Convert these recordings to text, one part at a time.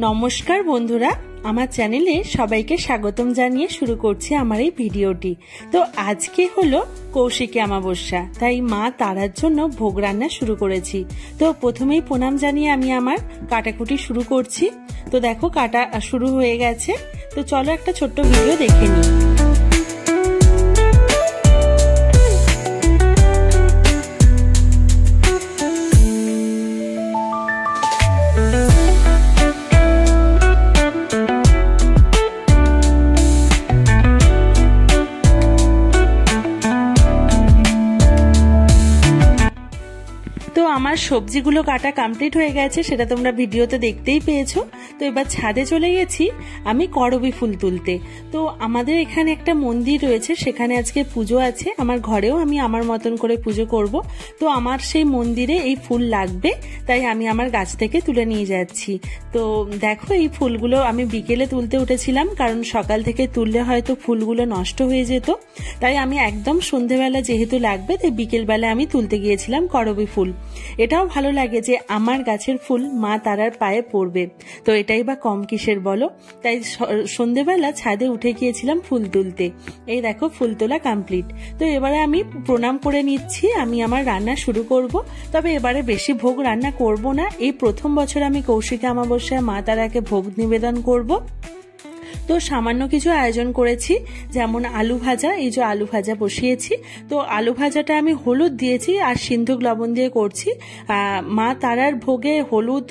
নমস্কার বন্ধুরা, আমার চ্যানেলে সবাইকে স্বাগতম জানিয়ে শুরু করছি আমার এই ভিডিওটি। তো আজকে হলো কৌশিকী অমাবস্যা, তাই মা তারার জন্য ভোগ রান্না শুরু করেছি। তো প্রথমেই প্রণাম জানিয়ে আমি আমার কাটাকুটি শুরু করছি। তো দেখো কাটা শুরু হয়ে গেছে। তো চলো একটা ছোট্ট ভিডিও দেখে নিই। তো আমার সবজিগুলো কাটা কমপ্লিট হয়ে গেছে, সেটা তোমরা ভিডিওতে দেখতেই পেয়েছো। তো এবার ছাদে চলে গেছি আমি করবী ফুল তুলতে। তো আমাদের এখানে একটা মন্দির রয়েছে, সেখানে আজকে পুজো আছে। আমার ঘরেও আমি আমার মতন করে পুজো করব। তো আমার সেই মন্দিরে এই ফুল লাগবে, তাই আমি আমার গাছ থেকে তুলে নিয়ে যাচ্ছি। তো দেখো এই ফুলগুলো আমি বিকেলে তুলতে উঠেছিলাম, কারণ সকাল থেকে তুললে হয়তো ফুলগুলো নষ্ট হয়ে যেত। তাই আমি একদম সন্ধেবেলা যেহেতু লাগবে, তাই বিকেলবেলা আমি তুলতে গিয়েছিলাম করবী ফুল। এটাও ভালো লাগে যে আমার গাছের ফুল মা তারার পায়ে পড়বে, তো এটাই বা কম কিসের বলো। তাই সন্ধেবেলা ছাদে উঠে গিয়েছিলাম ফুল তুলতে। এই দেখো ফুল তোলা কমপ্লিট। তো এবারে আমি প্রণাম করে নিচ্ছি, আমি আমার রান্না শুরু করব। তবে এবারে বেশি ভোগ রান্না করব না। এই প্রথম বছর আমি কৌশিকী অমাবস্যায় মা তারাকে ভোগ নিবেদন করব। তো সামান্য কিছু আয়োজন করেছি, যেমন আলু ভাজা। এই যে আলু ভাজা বসিয়েছি। তো আলু ভাজাটা আমি হলুদ দিয়েছি আর সিন্ধুক লবণ দিয়ে করছি। মা তারার ভোগে হলুদ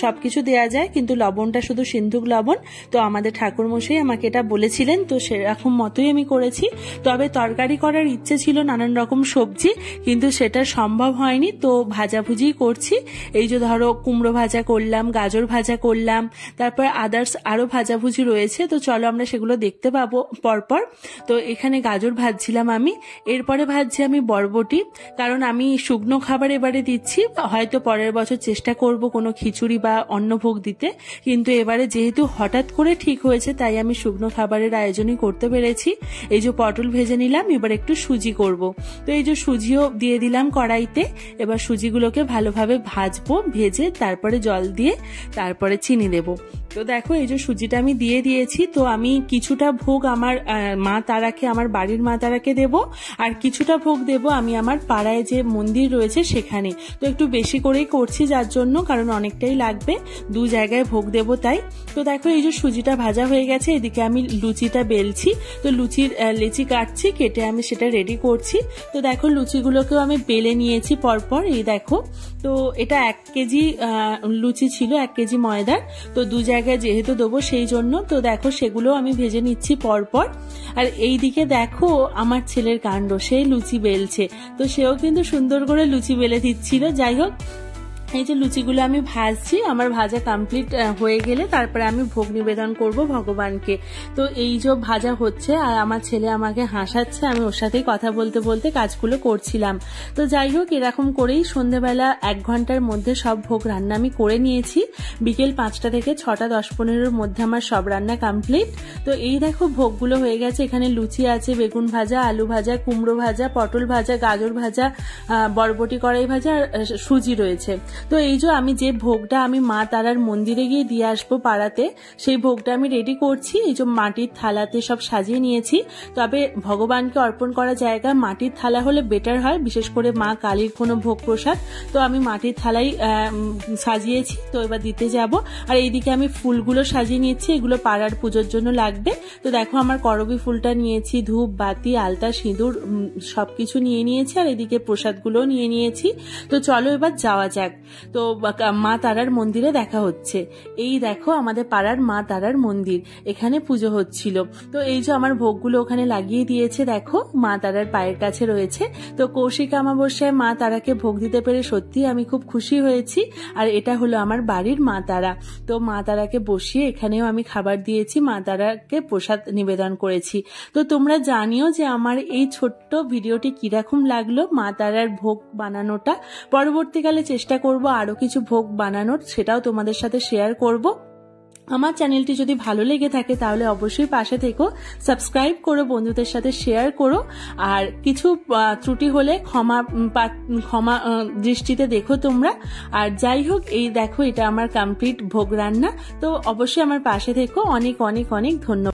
সবকিছু দেয়া যায়, কিন্তু লবণটা শুধু সিন্ধুক লবণ। তো আমাদের ঠাকুরমশাই আমাকে এটা বলেছিলেন, তো সেরকম মতোই আমি করেছি। তবে তরকারি করার ইচ্ছে ছিল নানান রকম সবজি, কিন্তু সেটা সম্ভব হয়নি। তো ভাজাভুজি করছি। এই যে ধরো কুমড়ো ভাজা করলাম, গাজর ভাজা করলাম, তারপর আদার্স আরো ভাজাভুজি রয়েছে। তো চলো আমরা সেগুলো দেখতে পাবো পরপর। তো এখানে গাজর ভাজছিলাম আমি, এরপরে ভাজছি আমি বরবটি, কারণ আমি শুকনো খাবার এবারে দিচ্ছি। হয়তো পরের বছর চেষ্টা করব কোনো খিচুড়ি বা অন্নভোগ দিতে, কিন্তু এবারে যেহেতু হঠাৎ করে ঠিক হয়েছে, তাই আমি শুকনো খাবারের আয়োজনই করতে পেরেছি। এই যে পটল ভেজে নিলাম, এবার একটু সুজি করব। তো এই যে সুজিও দিয়ে দিলাম কড়াইতে। এবার সুজিগুলোকে ভালোভাবে ভাজবো, ভেজে তারপরে জল দিয়ে তারপরে চিনি দেব। তো দেখো এই যে সুজিটা আমি দিয়ে দিয়েছি। তো আমি কিছুটা ভোগ আমার মা তারাকে, আমার বাড়ির মা তারাকে দেব, আর কিছুটা ভোগ দেব আমি আমার পাড়ায় যে মন্দির রয়েছে সেখানে। তো একটু বেশি করেই করছি যার জন্য, কারণ অনেকটাই লাগবে, দু জায়গায় ভোগ দেব তাই। তো দেখো এই যে সুজিটা ভাজা হয়ে গেছে, এদিকে আমি লুচিটা বেলছি। তো লুচির লেচি কাটছি, কেটে আমি সেটা রেডি করছি। তো দেখো লুচিগুলোকেও আমি বেলে নিয়েছি পরপর। এই দেখো, তো এটা 1 কেজি লুচি ছিল, 1 কেজি ময়দার। তো দু জায়গায় যেহেতু দেবো সেই জন্য। তো দেখো সেগুলো আমি ভেজে নিচ্ছি পরপর। আর এই দিকে দেখো আমার ছেলের কাণ্ড, সেই লুচি বেলছে। তো সেও কিন্তু সুন্দর করে লুচি বেলে দিচ্ছিল। যাই হোক, এই যে লুচিগুলো আমি ভাজছি, আমার ভাজা কমপ্লিট হয়ে গেলে তারপরে আমি ভোগ নিবেদন করব ভগবানকে। তো এই যে ভাজা হচ্ছে আর আমার ছেলে আমাকে হাসাচ্ছে, আমি ওর সাথেই কথা বলতে বলতে কাজগুলো করছিলাম। তো যাই হোক, এরকম করেই সন্ধ্যেবেলা 1 ঘন্টার মধ্যে সব ভোগ রান্না আমি করে নিয়েছি। বিকেল 5টা থেকে 6টা 10-15-এর মধ্যে আমার সব রান্না কমপ্লিট। তো এই দেখো ভোগগুলো হয়ে গেছে। এখানে লুচি আছে, বেগুন ভাজা, আলু ভাজা, কুমড়ো ভাজা, পটল ভাজা, গাজর ভাজা, বরবটি কড়াই ভাজা আর সুজি রয়েছে। তো এই যে আমি যে ভোগটা আমি মা তারার মন্দিরে গিয়ে দিয়ে আসবো পাড়াতে, সেই ভোগটা আমি রেডি করছি। এই যে মাটির থালাতে সব সাজিয়ে নিয়েছি। তবে ভগবানকে অর্পণ করা জায়গা মাটির থালা হলে বেটার হয়, বিশেষ করে মা কালীর কোনো ভোগ প্রসাদ। তো আমি মাটির থালাই সাজিয়েছি। তো এবার দিতে যাব। আর এইদিকে আমি ফুলগুলো সাজিয়ে নিয়েছি, এগুলো পাড়ার পুজোর জন্য লাগবে। তো দেখো আমার করবী ফুলটা নিয়েছি, ধূপ বাতি আলতা সিঁদুর সবকিছু নিয়ে নিয়েছি, আর এদিকে প্রসাদগুলো নিয়ে নিয়েছি। তো চলো এবার যাওয়া যাক। তো মা তারার মন্দিরে দেখা হচ্ছে। এই দেখো আমাদের পাড়ার মা তারার মন্দির, এখানে পুজো হচ্ছিল। তো এই যে আমার ভোগগুলো ওখানে লাগিয়ে দিয়েছে, দেখো মা তারার পায়ের কাছে রয়েছে। তো কৌশিকী অমাবস্যায় মা তারাকে ভোগ দিতে পেরে সত্যি আমি খুব খুশি হয়েছি। আর এটা হলো আমার বাড়ির মা তারা। তো মা তারাকে বসিয়ে এখানেও আমি খাবার দিয়েছি, মা তারাকে প্রসাদ নিবেদন করেছি। তো তোমরা জানিও যে আমার এই ছোট্ট ভিডিওটি কিরকম লাগলো মা তারার ভোগ বানানোটা। পরবর্তীকালে চেষ্টা করব আরো কিছু ভোগ বানানোর, সেটাও তোমাদের সাথে শেয়ার করব। আমার চ্যানেলটি যদি ভালো লেগে থাকে তাহলে অবশ্যই পাশে থেকো, সাবস্ক্রাইব করো, বন্ধুদের সাথে শেয়ার করো, আর কিছু ত্রুটি হলে ক্ষমা দৃষ্টিতে দেখো তোমরা। আর যাই হোক, এই দেখো এটা আমার কমপ্লিট ভোগ রান্না। তো অবশ্যই আমার পাশে থেকো। অনেক অনেক অনেক ধন্যবাদ।